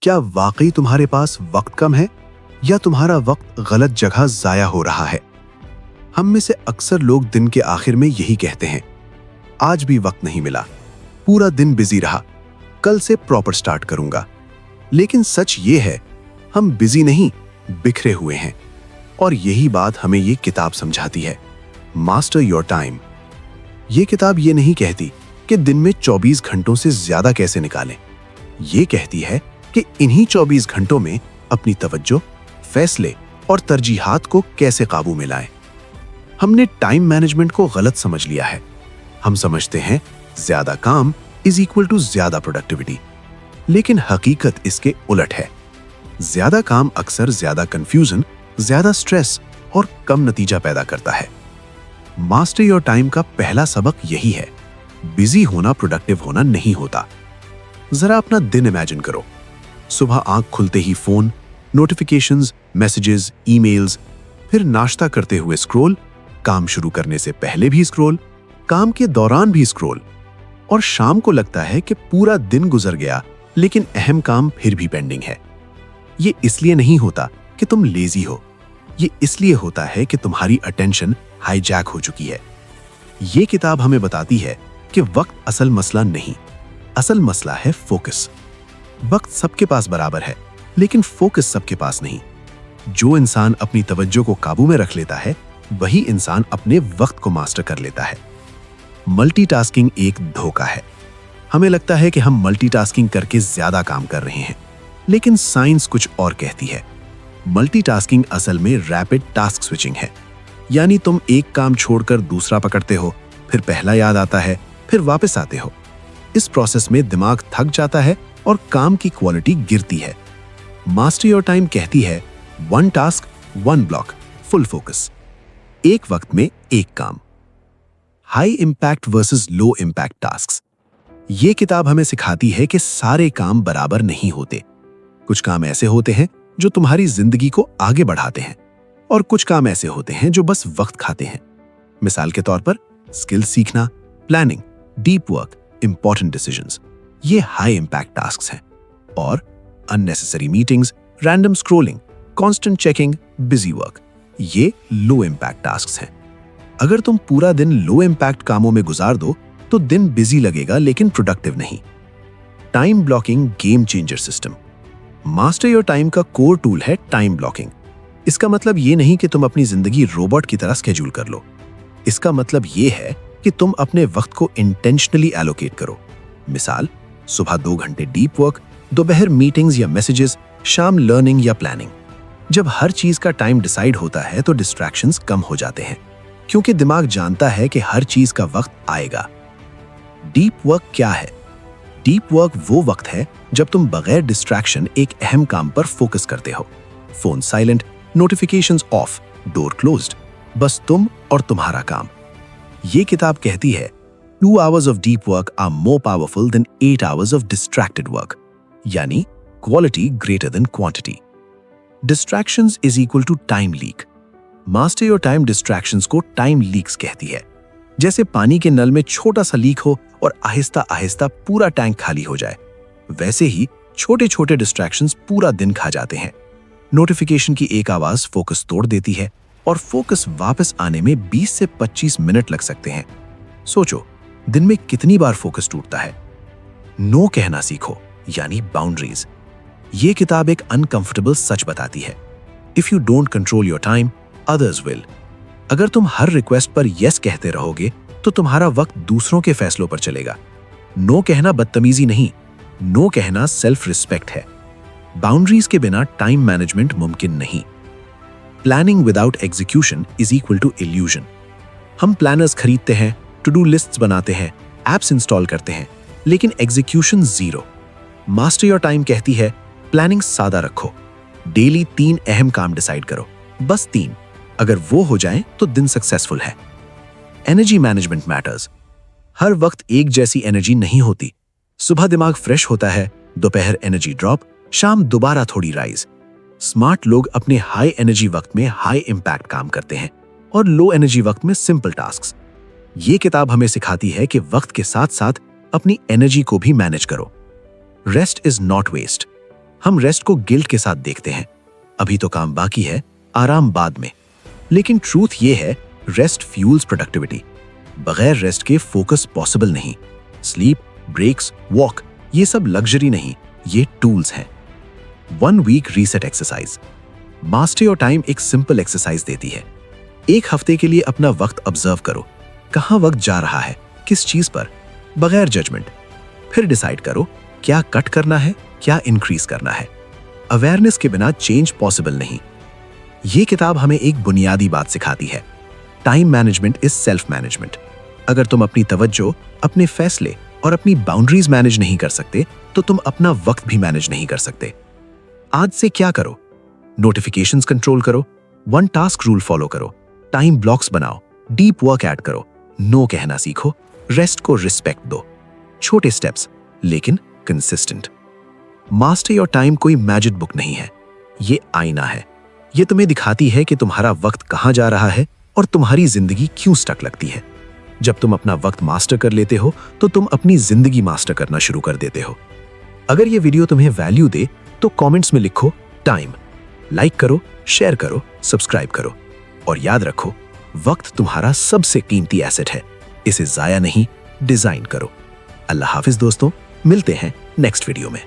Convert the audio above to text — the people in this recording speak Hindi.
क्या वाकई तुम्हारे पास वक्त कम है या तुम्हारा वक्त गलत जगह जाया हो रहा है? हम में से अक्सर लोग दिन के आखिर में यही कहते हैं, आज भी वक्त नहीं मिला, पूरा दिन बिजी रहा, कल से प्रॉपर स्टार्ट करूंगा। लेकिन सच ये है, हम बिजी नहीं, बिखरे हुए हैं। और यही बात हमें ये किताब समझाती है, मास्टर योर टाइम। ये किताब ये नहीं कहती कि दिन में 24 घंटों से ज्यादा कैसे निकालें। ये कहती है कि इन्हीं 24 घंटों में अपनी तवज्जो, फैसले और तरजीहात को कैसे काबू में लाएं। हमने टाइम मैनेजमेंट को गलत समझ लिया है। हम समझते हैं ज्यादा काम इज इक्वल टू ज्यादा प्रोडक्टिविटी, लेकिन हकीकत इसके उलट है। ज्यादा काम अक्सर ज्यादा कंफ्यूजन, ज्यादा स्ट्रेस और कम नतीजा पैदा करता है। मास्टर योर टाइम का पहला सबक यही है, बिजी होना प्रोडक्टिव होना नहीं होता। जरा अपना दिन इमेजिन करो। सुबह आंख खुलते ही फोन, नोटिफिकेशंस, मैसेजेस, ईमेल्स, फिर नाश्ता करते हुए स्क्रॉल, काम शुरू करने से पहले भी स्क्रॉल, काम के दौरान भी स्क्रॉल, और शाम को लगता है कि पूरा दिन गुजर गया लेकिन अहम काम फिर भी पेंडिंग है। ये इसलिए नहीं होता कि तुम लेजी हो, ये इसलिए होता है कि तुम्हारी अटेंशन हाईजैक हो चुकी है। ये किताब हमें बताती है कि वक्त असल मसला नहीं, असल मसला है फोकस। वक्त सबके पास बराबर है, लेकिन फोकस सबके पास नहीं। जो इंसान अपनी तवज्जो को काबू में रख लेता है, वही इंसान अपने वक्त को मास्टर कर लेता है। मल्टीटास्किंग एक धोखा है। हमें लगता है कि हम मल्टीटास्किंग करके ज्यादा काम कर रहे हैं, लेकिन साइंस कुछ और कहती है। मल्टीटास्किंग असल में रैपिड टास्क स्विचिंग है, यानी तुम एक काम छोड़कर दूसरा पकड़ते हो, फिर पहला याद आता है, फिर वापस आते हो। इस प्रोसेस में दिमाग थक जाता है और काम की क्वालिटी गिरती है। मास्टर योर टाइम कहती है, one task, one block, full focus, एक वक्त में एक काम। हाई इंपैक्ट वर्सेस लो इंपैक्ट टास्क्स। ये किताब हमें सिखाती है कि सारे काम बराबर नहीं होते। कुछ काम ऐसे होते हैं जो तुम्हारी जिंदगी को आगे बढ़ाते हैं, और कुछ काम ऐसे होते हैं जो बस वक्त खाते हैं। मिसाल के तौर पर स्किल सीखना, planning, deep work, important decisions, ये हाई इंपैक्ट टास्क्स हैं। और unnecessary meetings, random scrolling, constant checking, busy work, ये लो इंपैक्ट टास्क्स हैं। अगर तुम पूरा दिन लो इंपैक्ट कामों में गुजार दो तो दिन बिजी लगेगा लेकिन प्रोडक्टिव नहीं। Time blocking game changer system. Master your time का कोर टूल है टाइम ब्लॉकिंग। इसका मतलब ये नहीं कि तुम अपनी जिंदगी रोबोट की तरह स्केड्यूल कर लो। इसका मतलब ये है कि तुम अपने वक्त को इंटेंशनली एलोकेट करो। मिसाल, सुबह 2 घंटे डीप वर्क, दोपहर मीटिंग्स या मैसेजेस, शाम लर्निंग या प्लानिंग। जब हर चीज का टाइम डिसाइड होता है तो डिस्ट्रैक्शंस कम हो जाते हैं, क्योंकि दिमाग जानता है कि हर चीज का वक्त आएगा। डीप वर्क क्या है? डीप वर्क वो वक्त है जब तुम बगैर डिस्ट्रैक्शन एक अहम काम पर फोकस करते हो। Phone silent, notifications of, door closed, बस तुम और तुम्हारा काम। ये किताब कहती है, 2 hours of deep work are more powerful than 8 hours of distracted work, यानी quality greater than quantity. Distractions is equal to time leak. Master your time distractions को time leaks कहती है। जैसे पानी के नल में छोटा सा लीक हो और आहिस्ता आहिस्ता पूरा टैंक खाली हो जाए, वैसे ही छोटे छोटे डिस्ट्रैक्शंस पूरा दिन खा जाते हैं। नोटिफिकेशन की एक आवाज फोकस तोड़ देती है, और फोकस वापस आने में 20 से 25 मिनट लग सकते हैं। सोचो, दिन में कितनी बार फोकस टूटता है। नो कहना सीखो, यानी बाउंड्रीज। ये किताब एक अनकंफर्टेबल सच बताती है, if you don't control your time, others will. अगर तुम हर रिक्वेस्ट पर यस कहते रहोगे तो तुम्हारा वक्त दूसरों के फैसलों पर चलेगा। नो कहना बदतमीजी नहीं, नो कहना सेल्फ रिस्पेक्ट है। बाउंड्रीज के बिना टाइम मैनेजमेंट मुमकिन नहीं। Planning without execution is equal to illusion. हम प्लानर्स खरीदते हैं, टू डू लिस्ट्स बनाते हैं, एप्स इंस्टॉल करते हैं, लेकिन execution zero. Master your time कहती है, प्लानिंग सादा रखो, डेली 3 अहम काम डिसाइड करो, बस 3। अगर वो हो जाएं तो दिन सक्सेसफुल है। Energy management matters. हर वक्त एक जैसी एनर्जी नहीं होती। सुबह दिमाग फ्रेश होता है, दोपहर एनर्जी ड्रॉप, शाम दोबारा थोड़ी राइज। स्मार्ट लोग अपने हाई एनर्जी वक्त में हाई इंपैक्ट काम करते हैं और लो एनर्जी वक्त में सिंपल टास्क्स। ये किताब हमें सिखाती है कि वक्त के साथ साथ अपनी एनर्जी को भी मैनेज करो। Rest is not waste. हम रेस्ट को गिल्ट के साथ देखते हैं, अभी तो काम बाकी है, आराम बाद में। लेकिन ट्रूथ ये है, रेस्ट फ्यूल्स प्रोडक्टिविटी। बगैर रेस्ट के फोकस पॉसिबल नहीं। स्लीप, ब्रेक्स, वॉक, ये सब लग्जरी नहीं, ये टूल्स हैं। 1 week reset exercise. Master your time एक सिंपल एक्सरसाइज देती है। एक हफ्ते के लिए अपना वक्त ऑब्जर्व करो, कहां वक्त जा रहा है, किस चीज पर, बगैर जजमेंट। फिर डिसाइड करो क्या कट करना है, क्या इंक्रीज करना है। अवेयरनेस के बिना चेंज पॉसिबल नहीं। ये किताब हमें एक बुनियादी बात सिखाती है, time management is self management. अगर तुम अपनी तवज्जो, अपने फैसले और अपनी बाउंड्रीज मैनेज नहीं कर सकते, तो तुम अपना वक्त भी मैनेज नहीं कर सकते। आज से क्या करो? नोटिफिकेशंस कंट्रोल करो, 1 टास्क रूल फॉलो करो, टाइम ब्लॉक्स बनाओ, डीप वर्क ऐड करो, नो कहना सीखो, रेस्ट को रिस्पेक्ट दो। छोटे स्टेप्स लेकिन कंसिस्टेंट। मास्टर योर टाइम कोई मैजिक बुक नहीं है, ये आईना है। ये तुम्हें दिखाती है कि तुम्हारा वक्त कहां जा रहा है और तुम्हारी जिंदगी क्यों स्टक लगती है। जब तुम अपना वक्त मास्टर कर लेते हो तो तुम अपनी जिंदगी मास्टर करना शुरू कर देते हो। अगर ये वीडियो तुम्हें वैल्यू दे तो कमेंट्स में लिखो टाइम, लाइक करो, शेयर करो, सब्सक्राइब करो और याद रखो, वक्त तुम्हारा सबसे कीमती एसेट है, इसे जाया नहीं, डिजाइन करो। अल्लाह हाफिज दोस्तों, मिलते हैं नेक्स्ट वीडियो में।